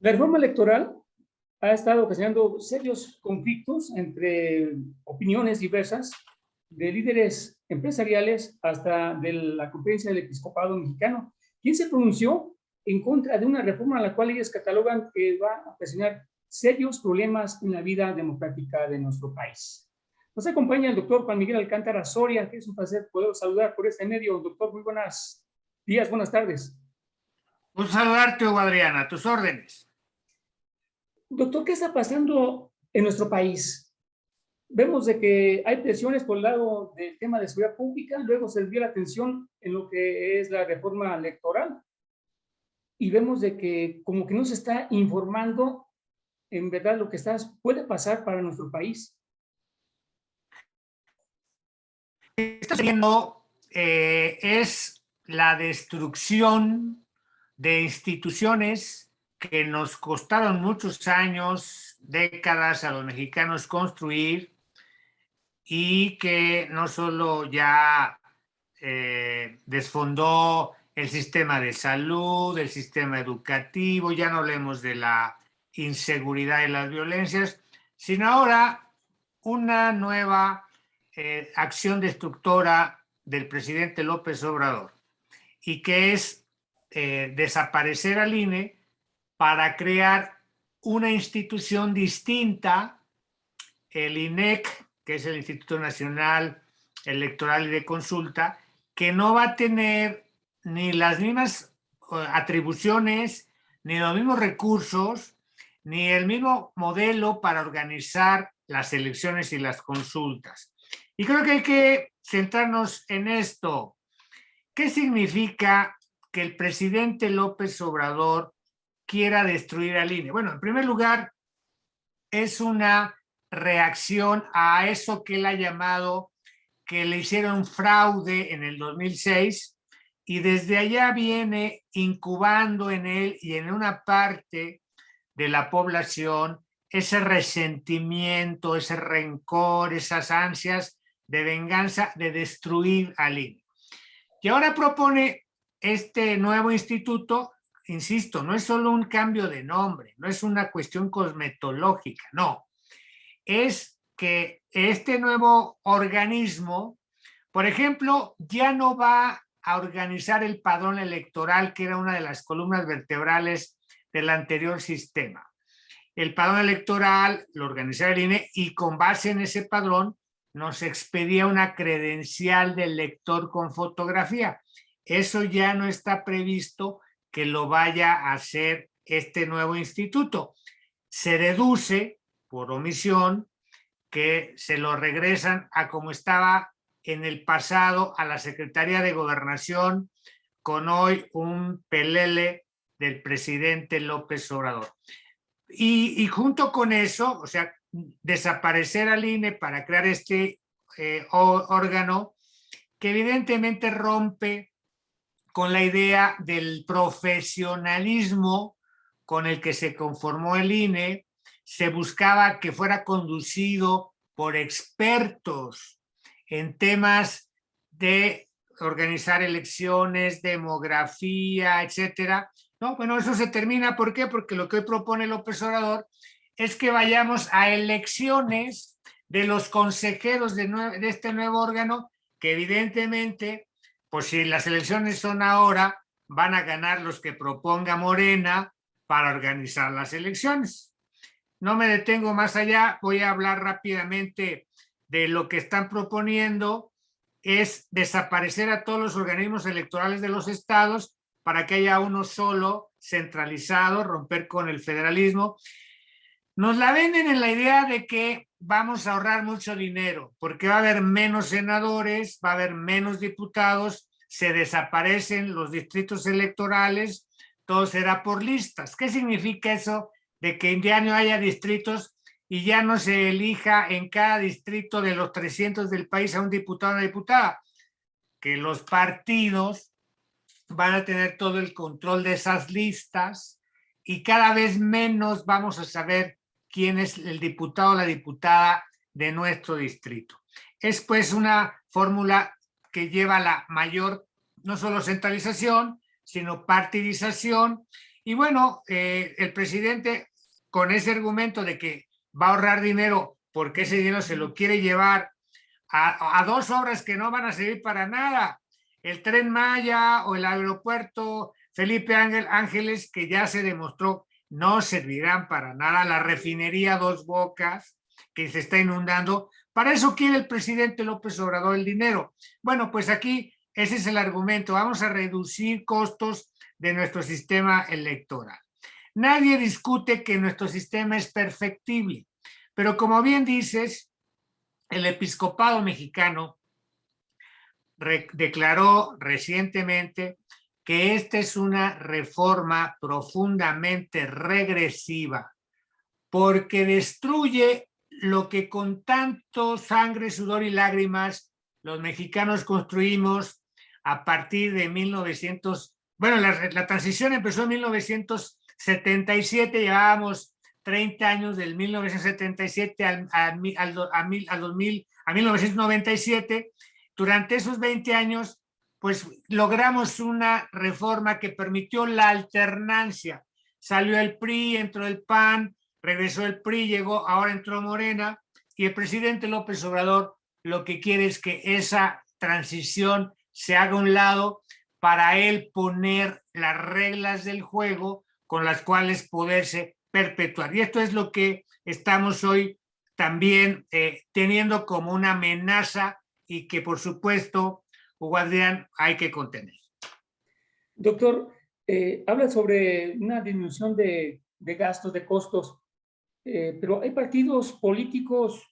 La reforma electoral ha estado ocasionando serios conflictos entre opiniones diversas de líderes empresariales hasta de la conferencia del episcopado mexicano. ¿Quién se pronunció en contra de una reforma a la cual ellos catalogan que va a ocasionar serios problemas en la vida democrática de nuestro país? Nos acompaña el doctor Juan Miguel Alcántara Soria, que es un placer poder saludar por este medio. Doctor, muy buenos días, buenas tardes. Un saludarte, Hugo Adriana, a tus órdenes. Doctor, ¿qué está pasando en nuestro país? Vemos de que hay presiones por el lado del tema de seguridad pública, luego se desvía la atención en lo que es la reforma electoral y vemos de que como que no se está informando en verdad lo que puede pasar para nuestro país. Está sucediendo es la destrucción de instituciones que nos costaron muchos años, décadas a los mexicanos construir y que no solo ya desfondó el sistema de salud, el sistema educativo, ya no hablemos de la inseguridad y las violencias, sino ahora una nueva acción destructora del presidente López Obrador, y que es desaparecer al INE para crear una institución distinta, el INEC, que es el Instituto Nacional Electoral y de Consulta, que no va a tener ni las mismas atribuciones, ni los mismos recursos, ni el mismo modelo para organizar las elecciones y las consultas. Y creo que hay que centrarnos en esto. ¿Qué significa que el presidente López Obrador quiera destruir al INE? Bueno, en primer lugar, es una reacción a eso que él ha llamado que le hicieron fraude en el 2006, y desde allá viene incubando en él y en una parte de la población ese resentimiento, ese rencor, esas ansias de venganza, de destruir al INE. Y ahora propone este nuevo instituto. Insisto, no es solo un cambio de nombre, no es una cuestión cosmetológica, no. Es que este nuevo organismo, por ejemplo, ya no va a organizar el padrón electoral, que era una de las columnas vertebrales del anterior sistema. El padrón electoral lo organizaba el INE y con base en ese padrón nos expedía una credencial del lector con fotografía. Eso ya no está previsto que lo vaya a hacer este nuevo instituto. Se deduce por omisión que se lo regresan a como estaba en el pasado a la Secretaría de Gobernación, con hoy un pelele del presidente López Obrador. Y junto con eso, o sea, desaparecer al INE para crear este órgano que evidentemente rompe con la idea del profesionalismo con el que se conformó el INE. Se buscaba que fuera conducido por expertos en temas de organizar elecciones, demografía, etcétera. No, bueno, eso se termina. ¿Por qué? Porque lo que hoy propone López Obrador es que vayamos a elecciones de los consejeros de este nuevo órgano, que evidentemente, pues si las elecciones son ahora, van a ganar los que proponga Morena para organizar las elecciones. No me detengo más allá, voy a hablar rápidamente de lo que están proponiendo. Es desaparecer a todos los organismos electorales de los estados para que haya uno solo, centralizado, romper con el federalismo. Nos la venden en la idea de que vamos a ahorrar mucho dinero, porque va a haber menos senadores, va a haber menos diputados, se desaparecen los distritos electorales, todo será por listas. ¿Qué significa eso de que en diario haya distritos y ya no se elija en cada distrito de los 300 del país a un diputado o una diputada? Que los partidos van a tener todo el control de esas listas y cada vez menos vamos a saber quién es el diputado o la diputada de nuestro distrito. Es pues una fórmula que lleva a la mayor, no solo centralización, sino partidización, Y bueno, el presidente con ese argumento de que va a ahorrar dinero porque ese dinero se lo quiere llevar a dos obras que no van a servir para nada, el Tren Maya o el aeropuerto Felipe Ángeles, que ya se demostró no servirán para nada, la refinería Dos Bocas, que se está inundando. Para eso quiere el presidente López Obrador el dinero. Bueno, pues aquí ese es el argumento, vamos a reducir costos de nuestro sistema electoral. Nadie discute que nuestro sistema es perfectible, pero como bien dices, el episcopado mexicano declaró recientemente que esta es una reforma profundamente regresiva porque destruye lo que con tanto sangre, sudor y lágrimas los mexicanos construimos a partir de 1900. Bueno, la transición empezó en 1977, llevábamos 30 años del 1977 al 1997. Durante esos 20 años, pues logramos una reforma que permitió la alternancia. Salió el PRI, entró el PAN, regresó el PRI, llegó, ahora entró Morena, y el presidente López Obrador lo que quiere es que esa transición se haga a un lado para él poner las reglas del juego con las cuales poderse perpetuar. Y esto es lo que estamos hoy también teniendo como una amenaza y que por supuesto, Hugo Adrián, hay que contener. Doctor, habla sobre una disminución de gastos, de costos, pero hay partidos políticos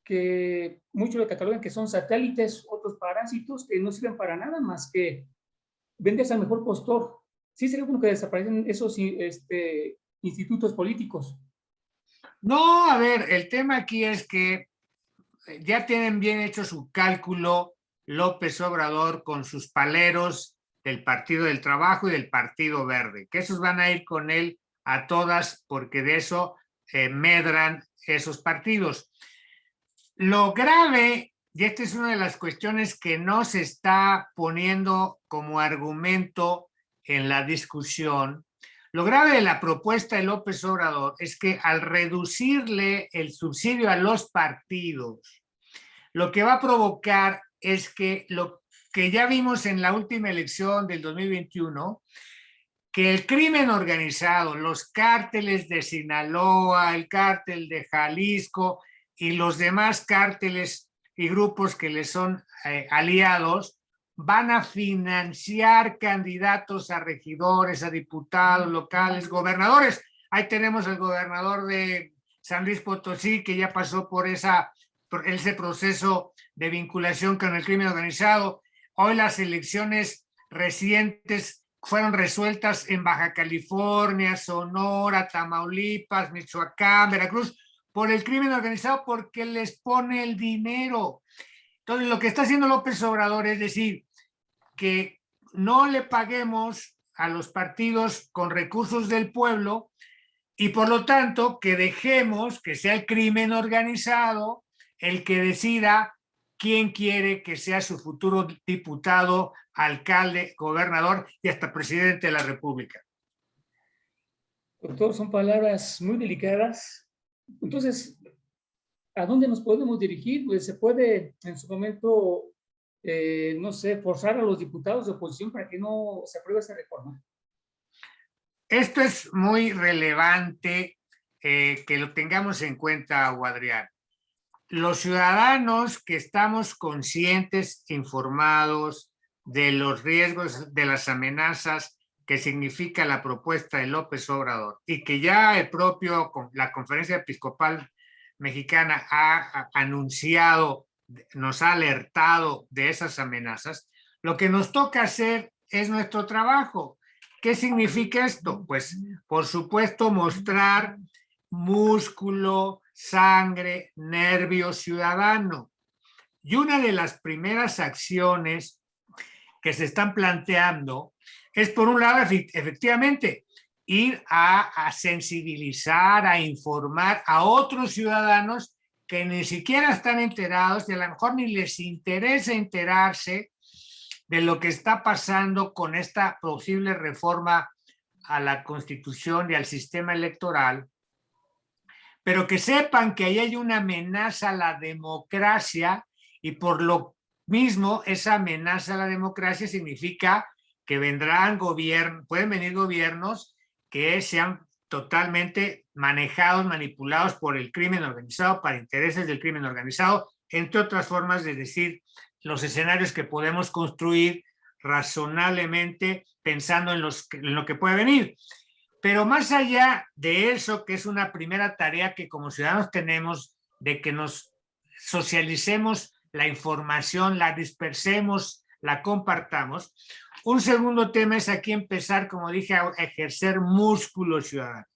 que muchos lo catalogan que son satélites, otros parásitos que no sirven para nada más que venderse al mejor postor. Sí sería bueno que desaparecen esos institutos políticos. No, a ver, el tema aquí es que ya tienen bien hecho su cálculo López Obrador con sus paleros del Partido del Trabajo y del Partido Verde, que esos van a ir con él a todas porque de eso medran esos partidos. Lo grave, y esta es una de las cuestiones que no se está poniendo como argumento en la discusión, lo grave de la propuesta de López Obrador es que al reducirle el subsidio a los partidos, lo que va a provocar es que lo que ya vimos en la última elección del 2021, que el crimen organizado, los cárteles de Sinaloa, el cártel de Jalisco y los demás cárteles y grupos que les son aliados, van a financiar candidatos a regidores, a diputados locales, gobernadores. Ahí tenemos al gobernador de San Luis Potosí, que ya pasó por ese proceso de vinculación con el crimen organizado. Hoy las elecciones recientes fueron resueltas en Baja California, Sonora, Tamaulipas, Michoacán, Veracruz, por el crimen organizado porque les pone el dinero. Entonces, lo que está haciendo López Obrador es decir que no le paguemos a los partidos con recursos del pueblo y por lo tanto que dejemos que sea el crimen organizado el que decida quién quiere que sea su futuro diputado, alcalde, gobernador y hasta presidente de la República. Doctor, son palabras muy delicadas. Entonces, ¿a dónde nos podemos dirigir? Pues se puede en su momento, no sé, forzar a los diputados de oposición para que no se apruebe esa reforma. Esto es muy relevante que lo tengamos en cuenta, Adrián. Los ciudadanos que estamos conscientes, informados de los riesgos, de las amenazas que significa la propuesta de López Obrador y que ya la Conferencia Episcopal Mexicana ha anunciado, nos ha alertado de esas amenazas, lo que nos toca hacer es nuestro trabajo. ¿Qué significa esto? Pues, por supuesto, mostrar músculo, sangre, nervio ciudadano. Y una de las primeras acciones que se están planteando es, por un lado, efectivamente, ir a sensibilizar, a informar a otros ciudadanos que ni siquiera están enterados y a lo mejor ni les interesa enterarse de lo que está pasando con esta posible reforma a la Constitución y al sistema electoral, pero que sepan que ahí hay una amenaza a la democracia y por lo mismo esa amenaza a la democracia significa que vendrán gobiernos, pueden venir gobiernos que sean totalmente manejados, manipulados por el crimen organizado, para intereses del crimen organizado, entre otras formas de decir los escenarios que podemos construir razonablemente pensando en lo que puede venir. Pero más allá de eso, que es una primera tarea que como ciudadanos tenemos, de que nos socialicemos la información, la dispersemos, la compartamos. Un segundo tema es aquí empezar, como dije, a ejercer músculo ciudadano.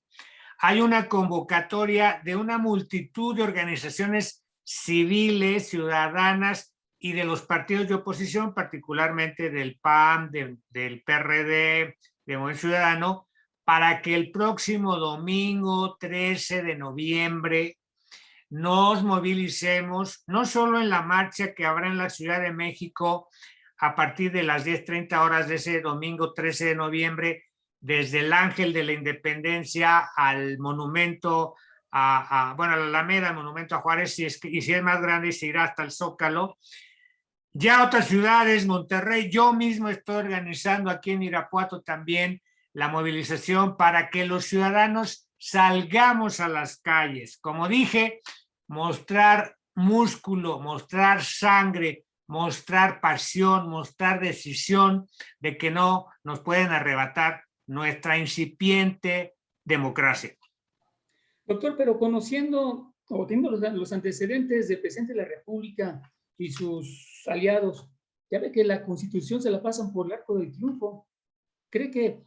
Hay una convocatoria de una multitud de organizaciones civiles, ciudadanas y de los partidos de oposición, particularmente del PAN, del PRD, de Movimiento Ciudadano, para que el próximo domingo 13 de noviembre nos movilicemos, no solo en la marcha que habrá en la Ciudad de México a partir de las 10:30 horas de ese domingo 13 de noviembre, desde el Ángel de la Independencia al monumento, bueno, a la Alameda, al monumento a Juárez, y si es más grande, se irá hasta el Zócalo. Ya otras ciudades, Monterrey, yo mismo estoy organizando aquí en Irapuato también la movilización para que los ciudadanos salgamos a las calles. Como dije, mostrar músculo, mostrar sangre, mostrar pasión, mostrar decisión de que no nos pueden arrebatar nuestra incipiente democracia. Doctor, pero conociendo o teniendo los antecedentes del presidente de la República y sus aliados, ya ve que la Constitución se la pasan por el arco del triunfo. ¿Cree que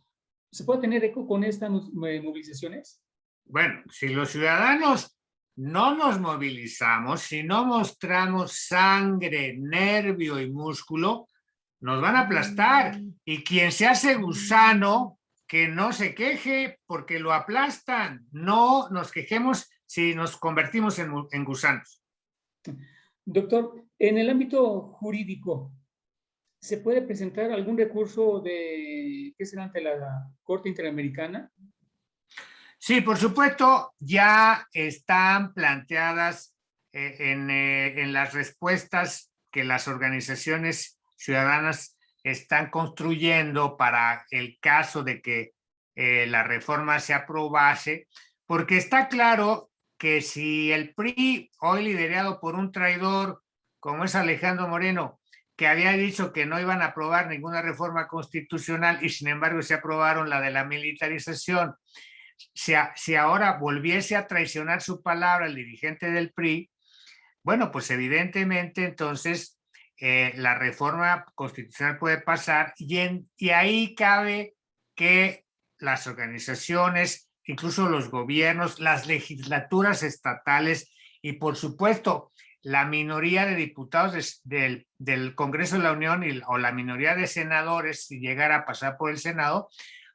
se puede tener eco con estas movilizaciones? Bueno, si los ciudadanos no nos movilizamos, si no mostramos sangre, nervio y músculo, nos van a aplastar. Y quien se hace gusano, que no se queje porque lo aplastan. No nos quejemos si nos convertimos en gusanos. Doctor, en el ámbito jurídico, ¿se puede presentar algún recurso que será ante la Corte Interamericana? Sí, por supuesto, ya están planteadas en las respuestas que las organizaciones ciudadanas están construyendo para el caso de que la reforma se aprobase, porque está claro que si el PRI, hoy liderado por un traidor como es Alejandro Moreno, que había dicho que no iban a aprobar ninguna reforma constitucional y sin embargo se aprobaron la de la militarización, si ahora volviese a traicionar su palabra el dirigente del PRI, bueno, pues evidentemente entonces la reforma constitucional puede pasar y ahí cabe que las organizaciones, incluso los gobiernos, las legislaturas estatales y por supuesto la minoría de diputados del Congreso de la Unión o la minoría de senadores, si llegara a pasar por el Senado,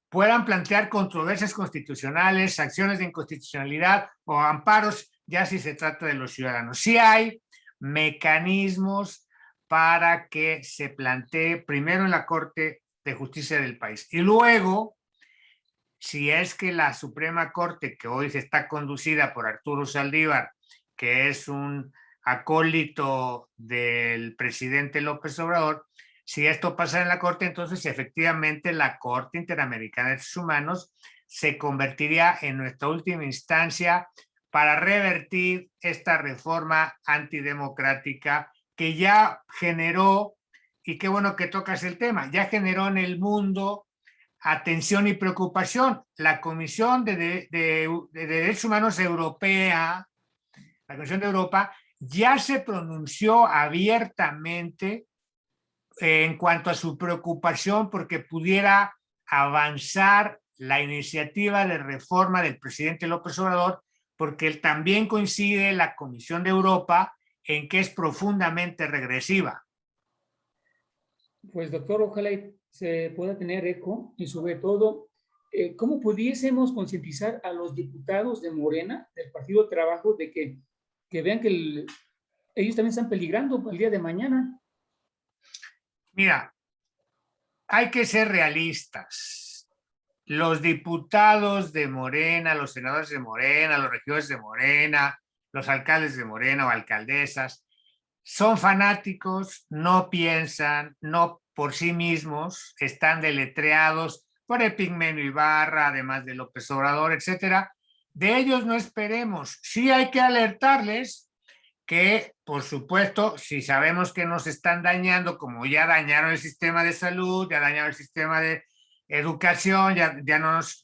puedan plantear controversias constitucionales, acciones de inconstitucionalidad o amparos, ya si se trata de los ciudadanos. Sí hay mecanismos para que se plantee primero en la Corte de Justicia del país y luego, si es que la Suprema Corte, que hoy está conducida por Arturo Saldívar, que es un acólito del presidente López Obrador, si esto pasa en la Corte, entonces efectivamente la Corte Interamericana de Derechos Humanos se convertiría en nuestra última instancia para revertir esta reforma antidemocrática que ya generó, y qué bueno que tocas el tema, ya generó en el mundo atención y preocupación. La Comisión de Derechos Humanos Europea, la Comisión de Europa, ya se pronunció abiertamente en cuanto a su preocupación porque pudiera avanzar la iniciativa de reforma del presidente López Obrador, porque él también coincide la Comisión de Europa en que es profundamente regresiva. Pues doctor, ojalá se pueda tener eco y sobre todo, ¿cómo pudiésemos concientizar a los diputados de Morena, del Partido de Trabajo, de que vean que ellos también están peligrando el día de mañana? Mira, hay que ser realistas. los diputados de Morena, los senadores de Morena, los regidores de Morena, los alcaldes de Morena o alcaldesas, son fanáticos, no piensan, no por sí mismos, están deletreados por Epigmenio Ibarra, además de López Obrador, etcétera. De ellos no esperemos. Sí hay que alertarles que, por supuesto, si sabemos que nos están dañando, como ya dañaron el sistema de salud, ya dañaron el sistema de educación, ya nos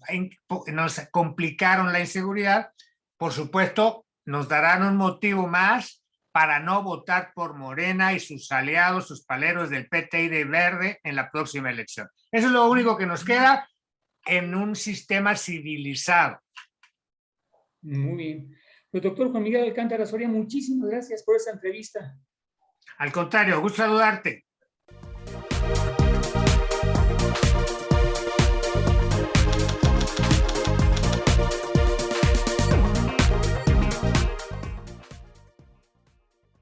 complicaron la inseguridad, por supuesto, nos darán un motivo más para no votar por Morena y sus aliados, sus paleros del PT y de Verde en la próxima elección. Eso es lo único que nos queda en un sistema civilizado. Muy bien. Pues doctor Juan Miguel Alcántara Soria, muchísimas gracias por esta entrevista. Al contrario, gusto saludarte.